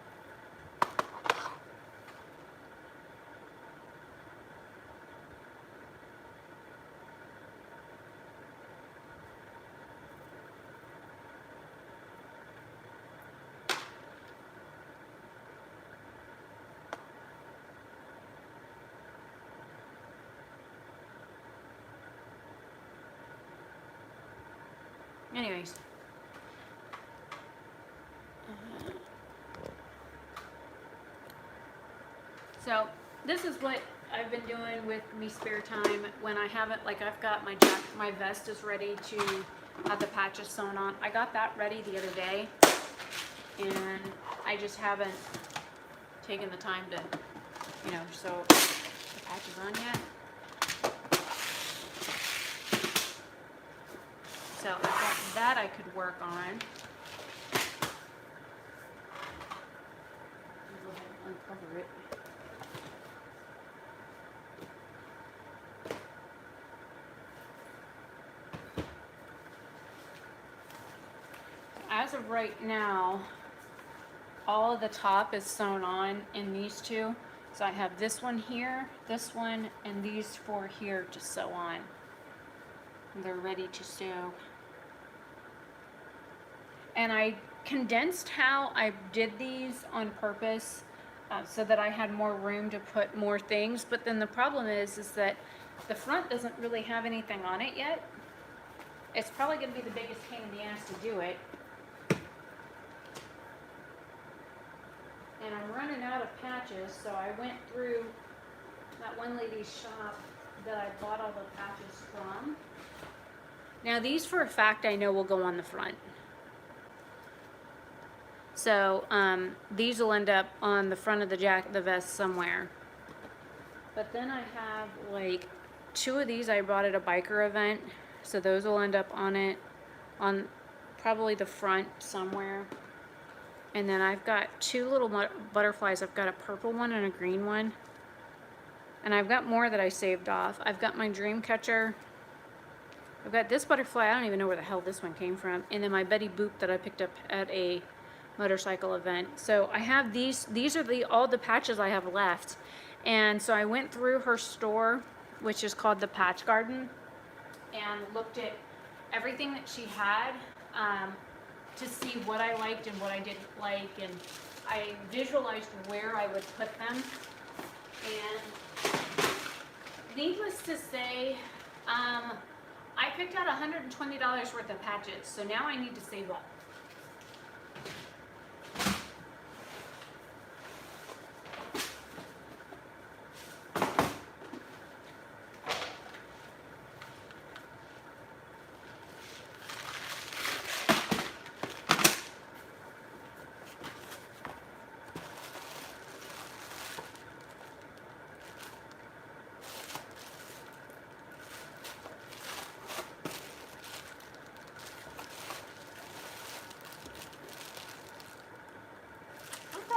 Anyways. So this is what I've been doing with me spare time when I haven't, like I've got my vest is ready to have the patches sewn on. I got that ready the other day and I just haven't taken the time to, sew the patches on yet. So I've got that I could work on. I'll go ahead and uncover it. As of right now, all of the top is sewn on in these two. So I have this one here, this one, and these four here to sew on. They're ready to sew. And I condensed how I did these on purpose so that I had more room to put more things. But then the problem is that the front doesn't really have anything on it yet. It's probably going to be the biggest pain in the ass to do it. And I'm running out of patches, so I went through that one lady's shop that I bought all the patches from. Now these for a fact I know will go on the front. So these will end up on the front of the vest somewhere. But then I have like 2 of these I bought at a biker event. So those will end up on it, on probably the front somewhere. And then I've got 2 little butterflies. I've got a purple one and a green one. And I've got more that I saved off. I've got my dream catcher. I've got this butterfly. I don't even know where the hell this one came from. And then my Betty Boop that I picked up at a motorcycle event. So I have these are all the patches I have left. And so I went through her store, which is called the Patch Garden, and looked at everything that she had to see what I liked and what I didn't like, and I visualized where I would put them. And needless to say, I picked out $120 worth of patches, so now I need to save up.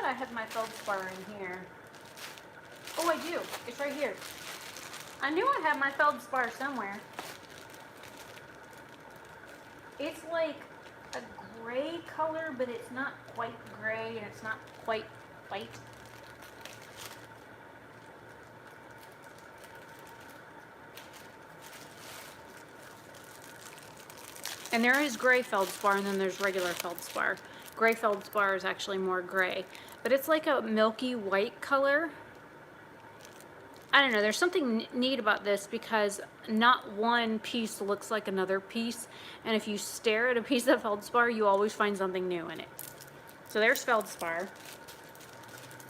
I have my feldspar in here. Oh, I do. It's right here. I knew I had my feldspar somewhere. It's like a gray color, but it's not quite gray and it's not quite white. And there is gray feldspar and then there's regular feldspar. Gray feldspar is actually more gray, but it's like a milky white color. I don't know, there's something neat about this because not one piece looks like another piece, and if you stare at a piece of feldspar, you always find something new in it. So there's feldspar.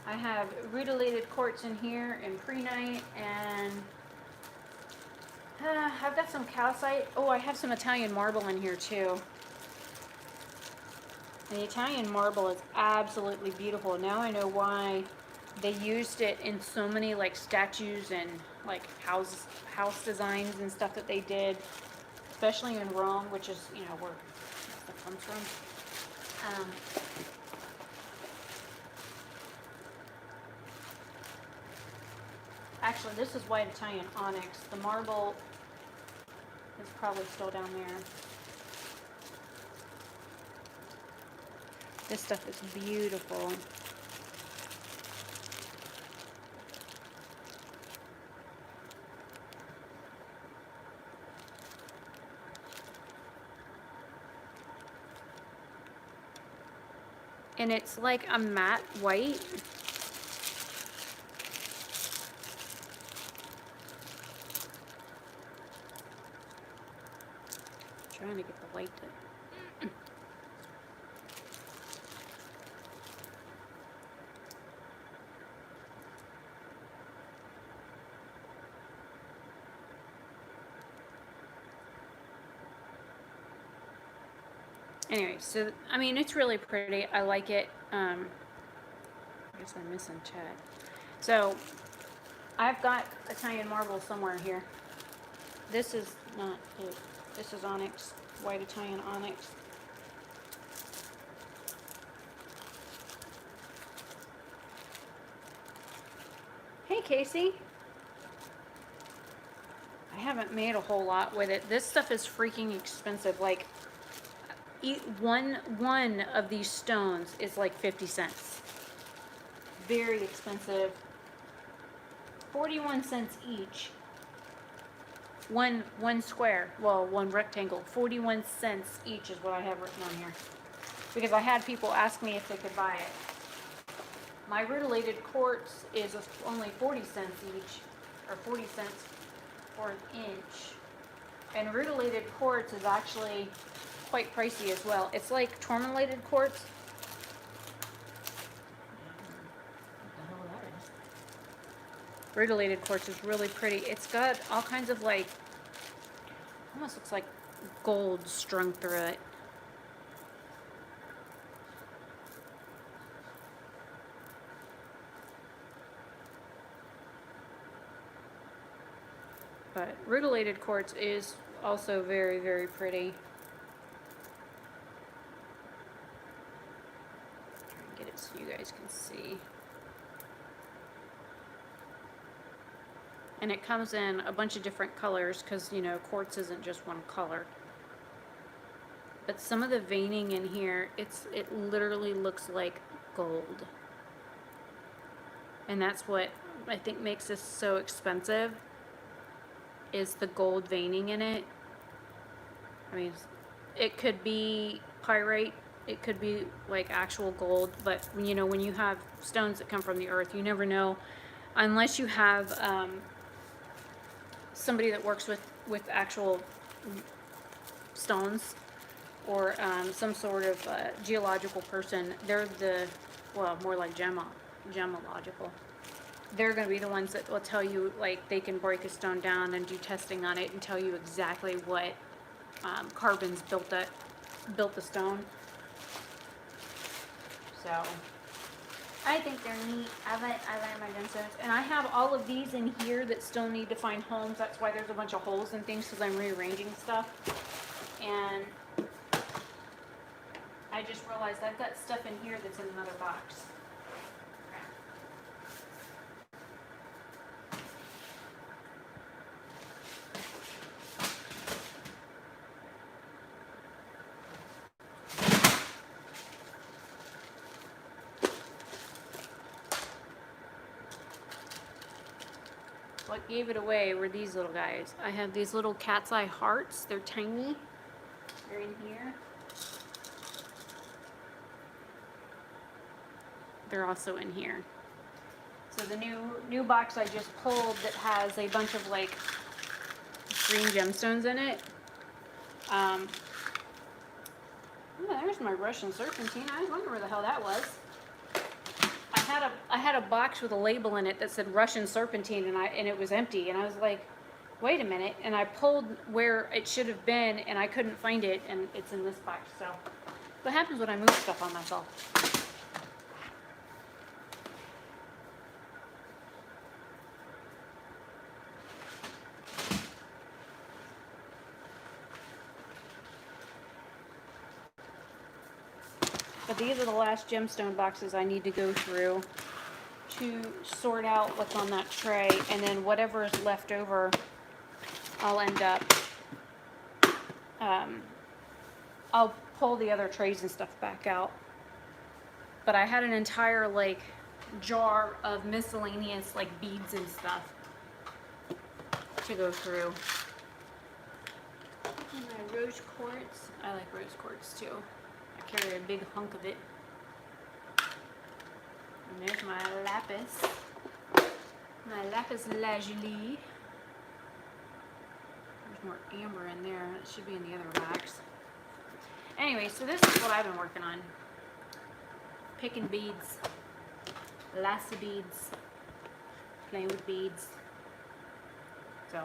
I have rutilated quartz in here and prehnite, and I've got some calcite. Oh, I have some Italian marble in here too. And the Italian marble is absolutely beautiful. Now I know why they used it in so many like statues and like house designs and stuff that they did, especially in Rome, which is, you know, where stuff comes from. Actually, this is white Italian onyx. The marble is probably still down there. This stuff is beautiful. And it's like a matte white. Trying to get the light to... Anyway, so, I mean, it's really pretty. I like it. I guess I'm missing chat. So, I've got Italian marble somewhere here. This is not it. This is onyx, white Italian onyx. Hey, Casey. I haven't made a whole lot with it. This stuff is freaking expensive. Like, one of these stones is like 50 cents. Very expensive. 41 cents each. One square, well, one rectangle. 41 cents each is what I have written on here. Because I had people ask me if they could buy it. My rutilated quartz is only 40 cents each, or 40 cents for an inch. And rutilated quartz is actually quite pricey as well. It's like tourmalated quartz. What the hell that is? Rutilated quartz is really pretty. It's got all kinds of like, almost looks like gold strung through it. But rutilated quartz is also very, very pretty. Try and get it so you guys can see. And it comes in a bunch of different colors because, you know, quartz isn't just one color. But some of the veining in here, it literally looks like gold. And that's what I think makes this so expensive, is the gold veining in it. I mean, it could be pyrite, it could be like actual gold, but you know, when you have stones that come from the earth, you never know, unless you have somebody that works with actual stones, or some sort of geological person. They're well, more like gemological. They're going to be the ones that will tell you, like, they can break a stone down and do testing on it and tell you exactly what carbons built the stone. So I think they're neat. I like my gemstones, and I have all of these in here that still need to find homes. That's why there's a bunch of holes and things, because I'm rearranging stuff. And I just realized I've got stuff in here that's in another box. What gave it away were these little guys. I have these little cat's eye hearts. They're tiny. They're in here. They're also in here. So the new box I just pulled that has a bunch of like green gemstones in it. Oh, there's my Russian serpentine. I was wondering where the hell that was. I had a box with a label in it that said Russian serpentine, and it was empty, and I was like, wait a minute, and I pulled where it should have been, and I couldn't find it, and it's in this box. So what happens when I move stuff on myself? But these are the last gemstone boxes I need to go through to sort out what's on that tray, and then whatever is left over, I'll end up, I'll pull the other trays and stuff back out. But I had an entire like jar of miscellaneous like beads and stuff to go through. And my rose quartz. I like rose quartz too. I carry a big hunk of it. And there's my lapis. My lapis lazuli. There's more amber in there. It should be in the other box. Anyway, so this is what I've been working on. Picking beads. Lots of beads. Playing with beads. So.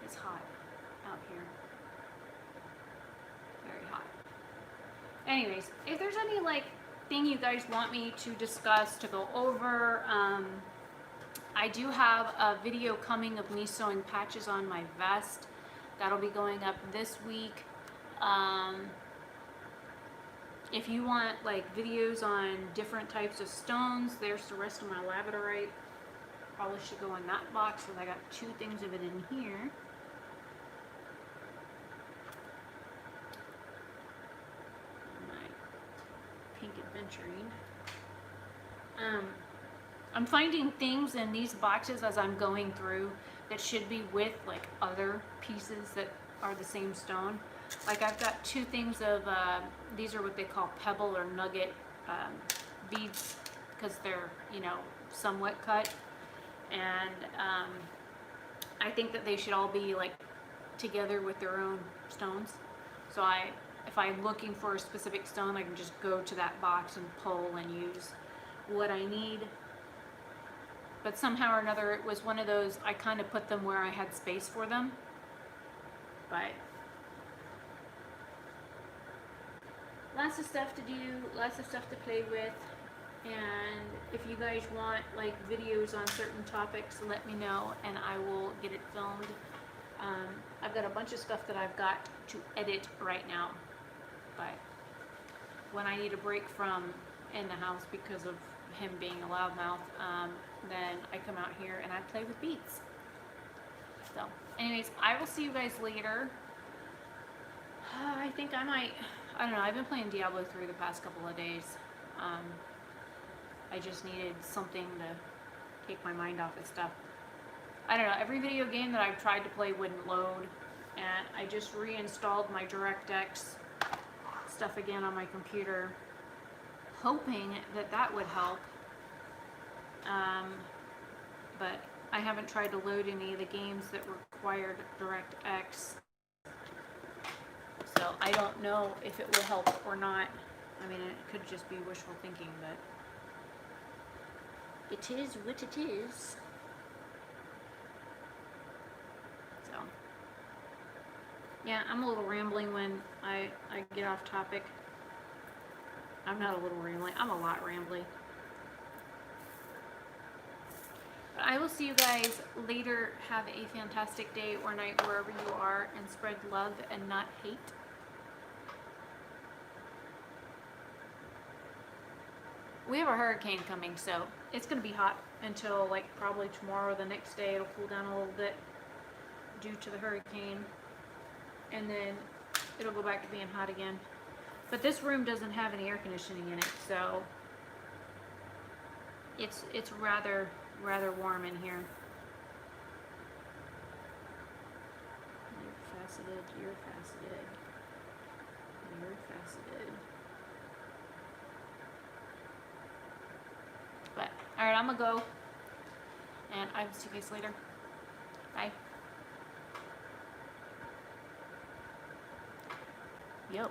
It's hot out here. Very hot. Anyways, if there's any like thing you guys want me to discuss, to go over, I do have a video coming of me sewing patches on my vest. That'll be going up this week. If you want like videos on different types of stones, there's the rest of my labradorite. Probably should go in that box, because I got 2 things of it in here. Pink Adventuring. I'm finding things in these boxes as I'm going through that should be with like other pieces that are the same stone. Like I've got 2 things of these are what they call pebble or nugget beads, because they're, you know, somewhat cut, and I think that they should all be like together with their own stones. So if I'm looking for a specific stone, I can just go to that box and pull and use what I need. But somehow or another, it was one of those, I kind of put them where I had space for them. But lots of stuff to do, lots of stuff to play with. And if you guys want like videos on certain topics, let me know and I will get it filmed. I've got a bunch of stuff that I've got to edit right now. But when I need a break from in the house because of him being a loudmouth, then I come out here and I play with beads. So anyways, I will see you guys later. I think I might, I don't know, I've been playing Diablo 3 the past couple of days. I just needed something to take my mind off of stuff. I don't know, every video game that I've tried to play wouldn't load, and I just reinstalled my DirectX stuff again on my computer, hoping that that would help. But I haven't tried to load any of the games that required DirectX. So I don't know if it will help or not. I mean, it could just be wishful thinking, but it is what it is. So, yeah, I'm a little rambling when I get off topic. I'm not a little rambling, I'm a lot rambly. But I will see you guys later. Have a fantastic day or night wherever you are, and spread love and not hate. We have a hurricane coming, so it's going to be hot until like probably tomorrow or the next day. It'll cool down a little bit due to the hurricane, and then it'll go back to being hot again. But this room doesn't have any air conditioning in it, so it's rather warm in here. You're faceted, you're faceted, you're faceted. But, alright, I'm gonna go, and I will see you guys later. Bye. Yo.